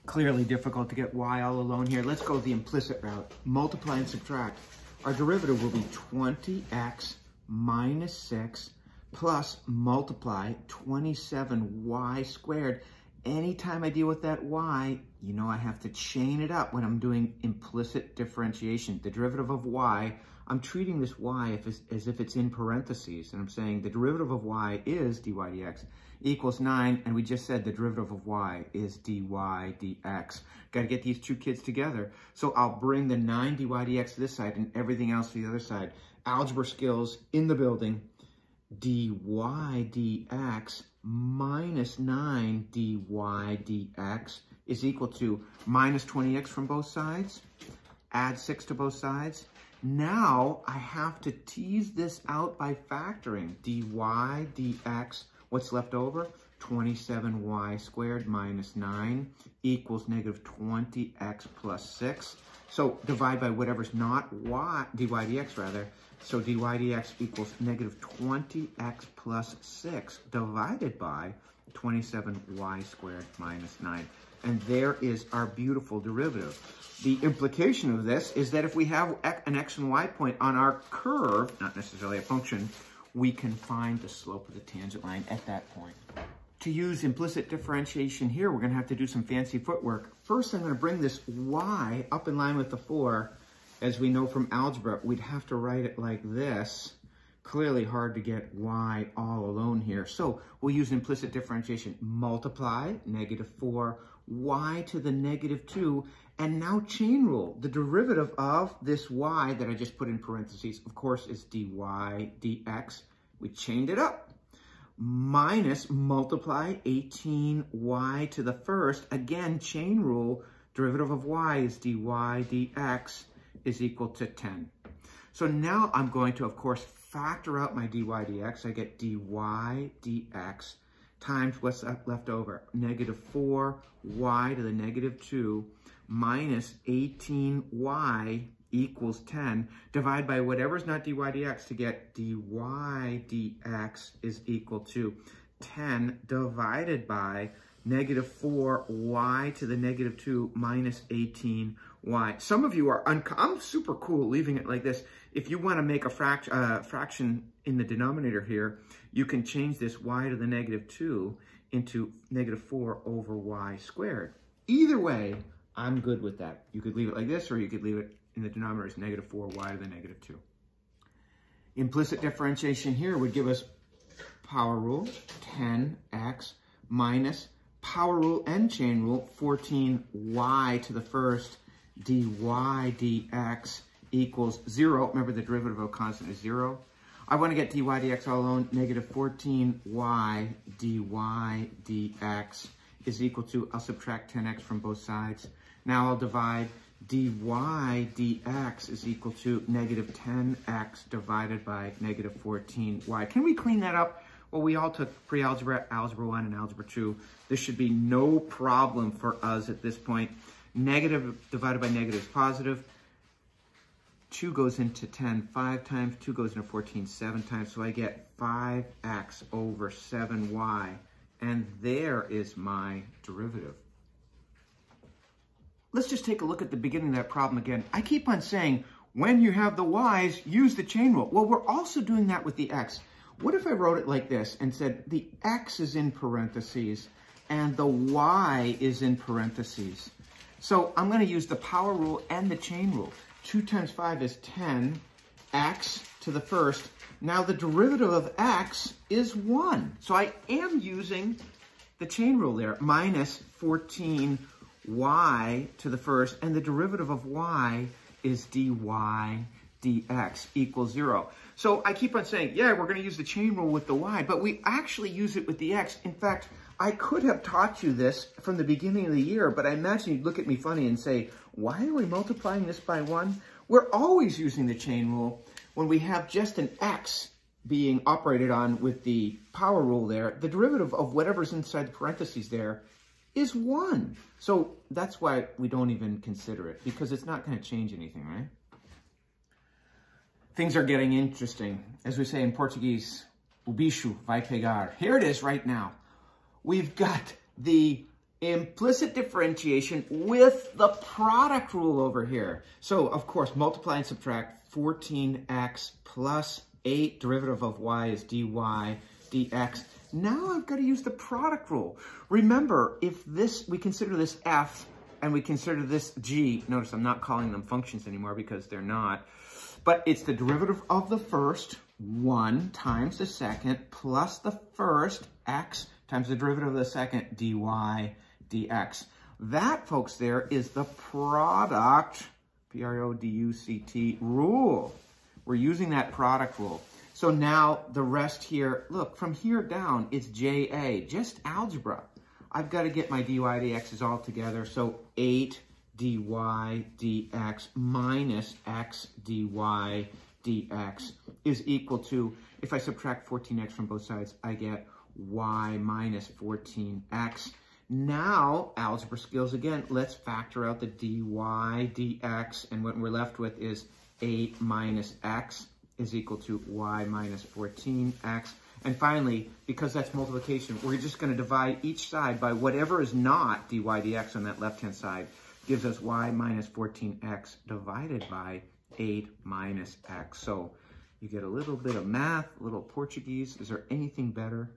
Clearly difficult to get y all alone here. Let's go the implicit route. Multiply and subtract. Our derivative will be 20x minus 6 plus multiply 27y squared. Anytime I deal with that y, you know I have to chain it up when I'm doing implicit differentiation. The derivative of y, I'm treating this y as if it's in parentheses, and I'm saying the derivative of y is dy dx equals 9, and we just said the derivative of y is dy dx. Got to get these two kids together. So I'll bring the 9 dy dx to this side and everything else to the other side. Algebra skills in the building. Dy dx minus 9 dy dx is equal to minus 20x from both sides. Add 6 to both sides. Now I have to tease this out by factoring. Dy dx, what's left over? 27y squared minus 9 equals negative 20x plus 6. So divide by whatever's not y, dy dx rather. So dy dx equals negative 20x plus 6 divided by 27y squared minus 9. And there is our beautiful derivative. The implication of this is that if we have an x and y point on our curve, not necessarily a function, we can find the slope of the tangent line at that point. To use implicit differentiation here, we're going to have to do some fancy footwork. First, I'm going to bring this y up in line with the 4. As we know from algebra, we'd have to write it like this. Clearly hard to get y all alone here. So we'll use implicit differentiation. Multiply, negative 4, y to the negative 2, and now chain rule. The derivative of this y that I just put in parentheses, of course, is dy dx. We chained it up. Minus multiply 18y to the first. Again, chain rule. Derivative of y is dy dx is equal to 10. So now I'm going to, of course, factor out my dy dx. I get dy dx times what's left over. Negative 4y to the negative 2 minus 18y equals 10. Divide by whatever's not dy dx to get dy dx is equal to 10 divided by negative 4y to the negative 2 minus 18y. Some of you are, I'm super cool leaving it like this. If you want to make a fraction in the denominator here, you can change this y to the negative 2 into negative 4 over y squared. Either way, I'm good with that. You could leave it like this, or you could leave it in the denominator as negative 4y to the negative 2. Implicit differentiation here would give us power rule, 10x minus power rule and chain rule, 14y to the first dy dx equals 0. Remember, the derivative of a constant is 0. I want to get dy dx all alone. Negative 14y dy dx is equal to, I'll subtract 10x from both sides. Now I'll divide. Dy dx is equal to negative 10x divided by negative 14y. Can we clean that up? Well, we all took pre-algebra, algebra 1, and algebra 2. This should be no problem for us at this point. Negative divided by negative is positive. 2 goes into 10 5 times. 2 goes into 14 7 times. So I get 5x over 7y. And there is my derivative. Let's just take a look at the beginning of that problem again. I keep on saying, when you have the y's, use the chain rule. Well, we're also doing that with the x. What if I wrote it like this and said the x is in parentheses and the y is in parentheses? So I'm going to use the power rule and the chain rule. 2 times 5 is 10, x to the first. Now the derivative of x is 1. So I am using the chain rule there, minus 14y to the first, and the derivative of y is dy dx equals 0. So I keep on saying, yeah, we're going to use the chain rule with the y, but we actually use it with the x. In fact, I could have taught you this from the beginning of the year, but I imagine you'd look at me funny and say, why are we multiplying this by 1? We're always using the chain rule when we have just an x being operated on with the power rule there. The derivative of whatever's inside the parentheses there is 1. So that's why we don't even consider it, because it's not going to change anything, right? Things are getting interesting. As we say in Portuguese, o bicho vai pegar. Here it is right now. We've got the implicit differentiation with the product rule over here. So, of course, multiply and subtract 14x plus 8, derivative of y is dy dx. Now I've got to use the product rule. Remember, if we consider this f and we consider this g, notice I'm not calling them functions anymore because they're not, but it's the derivative of the first, 1 times the second, plus the first, x, times the derivative of the second, dy dx. That, folks, there is the product, P-R-O-D-U-C-T rule. We're using that product rule. So now the rest here, look, from here down, it's JA, just algebra. I've got to get my dy dx's all together. So 8 dy dx minus x dy dx is equal to, if I subtract 14x from both sides, I get y minus 14x. Now, algebra skills again, let's factor out the dy dx, and what we're left with is 8 minus x is equal to y minus 14x. And finally, because that's multiplication, we're just going to divide each side by whatever is not dy dx on that left-hand side. Gives us y minus 14x divided by 8 minus x. So you get a little bit of math, a little Portuguese. Is there anything better?